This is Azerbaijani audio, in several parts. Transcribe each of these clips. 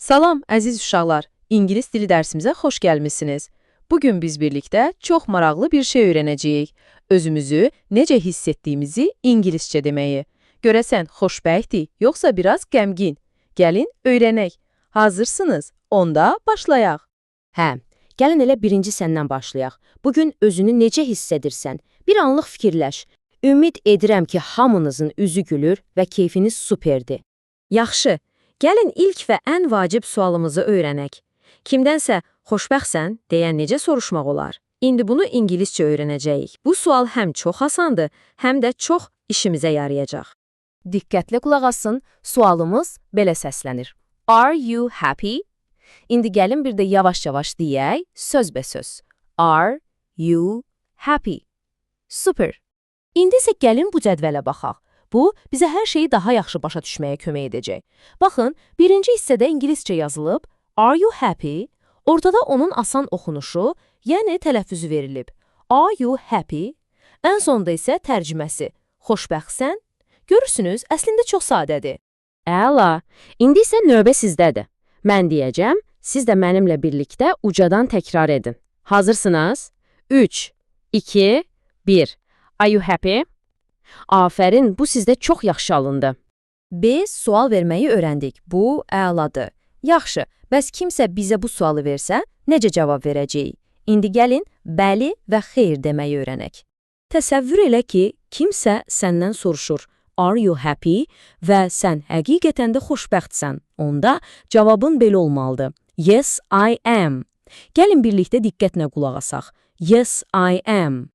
Salam, əziz uşaqlar. İngilis dili dərsimizə xoş gəlmisiniz. Bugün biz birlikdə çox maraqlı bir şey öyrənəcəyik. Özümüzü necə hiss etdiyimizi ingiliscə deməyi. Görəsən, xoşbəxtdik, yoxsa biraz qəmgin? Gəlin, öyrənək. Hazırsınız? Onda başlayaq. Hə, gəlin elə birinci səndən başlayaq. Bugün özünü necə hiss edirsən? Bir anlıq fikirləş. Ümid edirəm ki, hamınızın üzü gülür və keyfiniz superdir. Yaxşı, gəlin ilk və ən vacib sualımızı öyrənək. Kimdənsə xoşbəxtsən deyən necə soruşmaq olar? İndi bunu ingiliscə öyrənəcəyik. Bu sual həm çox asandır, həm də çox işimizə yarayacaq. Diqqətlə qulaq asın, sualımız belə səslənir. Are you happy? İndi gəlin bir də yavaş-yavaş deyək, sözbəsöz. Are you happy? Super. İndi isə gəlin bu cədvələ baxaq. Bu, bizə hər şeyi daha yaxşı başa düşməyə kömək edəcək. Baxın, birinci hissədə ingiliscə yazılıb, Are you happy? Ortada onun asan oxunuşu, yəni tələffüzü verilib. Are you happy? Ən sonda isə tərcüməsi. Xoşbəxtsən? Görürsünüz, əslində çox sadədir. Əla, indi isə növbə sizdədir. Mən deyəcəm, siz də mənimlə birlikdə ucadan təkrar edin. Hazırsınız? 3, 2, 1. Are you happy? Afərin, bu sizdə çox yaxşı alındı. Biz sual verməyi öyrəndik. Bu, əladır. Yaxşı, bəs kimsə bizə bu sualı versə, necə cavab verəcəyik? İndi gəlin, bəli və xeyr deməyi öyrənək. Təsəvvür elə ki, kimsə səndən soruşur, Are you happy? Və sən həqiqətən də xoşbəxtsən. Onda cavabın belə olmalıdır. Yes, I am. Gəlin birlikdə diqqətlə qulaq asaq. Yes, I am.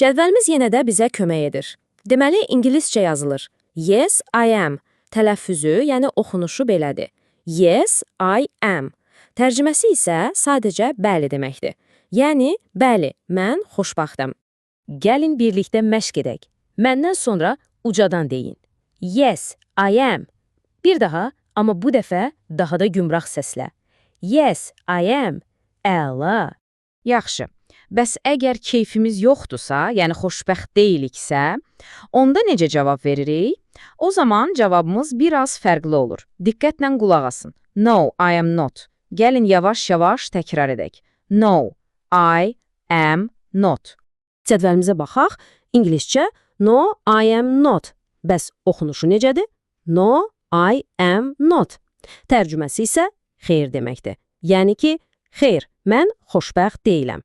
Cədvəlimiz yenə də bizə kömək edir. Deməli, ingiliscə yazılır. Yes, I am. Tələffüzü, yəni oxunuşu belədir. Yes, I am. Tərcüməsi isə sadəcə bəli deməkdir. Yəni, bəli, mən xoşbəxtəm. Gəlin birlikdə məşq edək. Məndən sonra ucadan deyin. Yes, I am. Bir daha, amma bu dəfə daha da gümrah səslə. Yes, I am. Əla. Yaxşı. Bəs əgər keyfimiz yoxdursa, yəni xoşbəxt deyiliksə, onda necə cavab veririk? O zaman cavabımız biraz fərqli olur. Diqqətlə qulaq asın. No, I am not. Gəlin yavaş-yavaş təkrar edək. No, I am not. Cədvəlimizə baxaq. İngiliscə No, I am not. Bəs oxunuşu necədir? No, I am not. Tərcüməsi isə xeyr deməkdir. Yəni ki, xeyr, mən xoşbəxt deyiləm.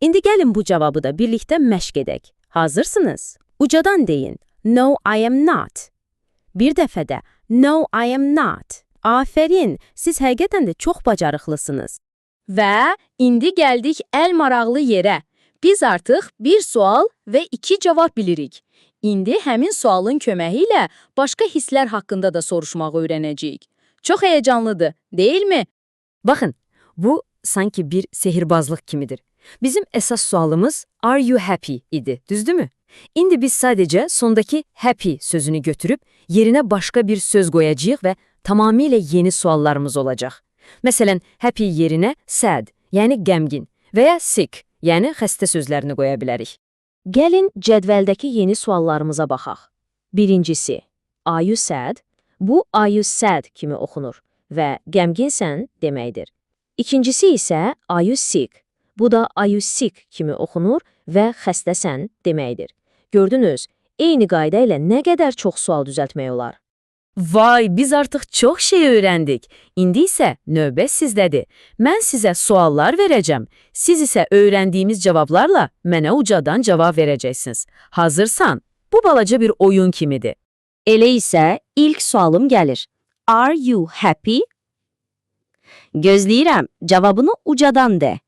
İndi gəlin bu cavabı da birlikdə məşq edək. Hazırsınız? Ucadan deyin. No, I am not. Bir dəfə də No, I am not. Afərin, siz həqiqətən də çox bacarıqlısınız. Və indi gəldik ən maraqlı yerə. Biz artıq bir sual və 2 cavab bilirik. İndi həmin sualın köməyi ilə başqa hisslər haqqında da soruşmağı öyrənəcəyik. Çox həyəcanlıdır, deyilmi? Baxın, bu sanki bir sehirbazlıq kimidir. Bizim əsas sualımız Are you happy idi, düzdürmü? İndi biz sadəcə sondakı happy sözünü götürüb yerinə başqa bir söz qoyacağıq və tamamilə yeni suallarımız olacaq. Məsələn, happy yerinə sad, yəni qəmgin və ya sick, yəni xəstə sözlərini qoya bilərik. Gəlin cədvəldəki yeni suallarımıza baxaq. Birincisi, Are you sad? Bu Are you sad kimi oxunur və qəmginsən deməkdir. İkincisi isə Are you sick? Bu da Are you sick kimi oxunur və xəstəsən deməkdir. Gördünüz, eyni qayda ilə nə qədər çox sual düzəltmək olar. Vay, biz artıq çox şey öyrəndik. İndi isə növbə sizdədir. Mən sizə suallar verəcəm. Siz isə öyrəndiyimiz cavablarla mənə ucadan cavab verəcəksiniz. Hazırsan? Bu balaca bir oyun kimidir. Elə isə ilk sualım gəlir. Are you happy? Gözləyirəm, cavabını ucadan de.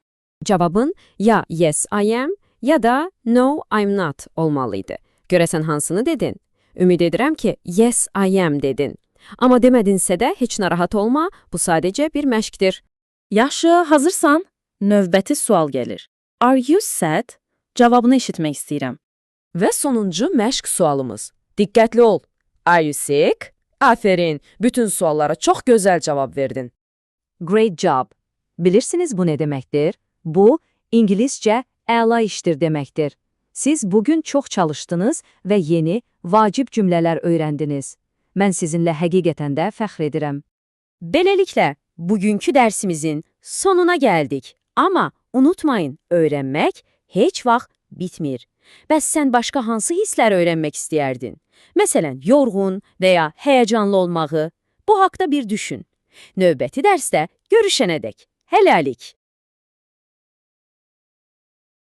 Cavabın ya yes I am ya da no I'm not olmalıydı. Görəsən hansını dedin? Ümid edirəm ki, yes I am dedin. Amma demədinsə də heç narahat olma, bu sadəcə bir məşqdir. Yaxşı, hazırsan, növbəti sual gəlir. Are you sad? Cavabını eşitmək istəyirəm. Və sonuncu məşq sualımız. Diqqətli ol. Are you sick? Afərin, bütün suallara çox gözəl cavab verdin. Great job. Bilirsiniz bu nə deməkdir? Bu, ingiliscə əla işdir deməkdir. Siz bugün çox çalışdınız və yeni, vacib cümlələr öyrəndiniz. Mən sizinlə həqiqətən də fəxr edirəm. Beləliklə, Bugünkü dersimizin sonuna geldik. Ama unutmayın, öğrenmek heç vaxt bitmir. Bəs sən başqa hansı hisslər öyrənmək istəyərdin? Məsələn, yorğun və ya həyəcanlı olmağı. Bu haqda bir düşün. Növbəti dərsdə görüşənədək. Hələlik.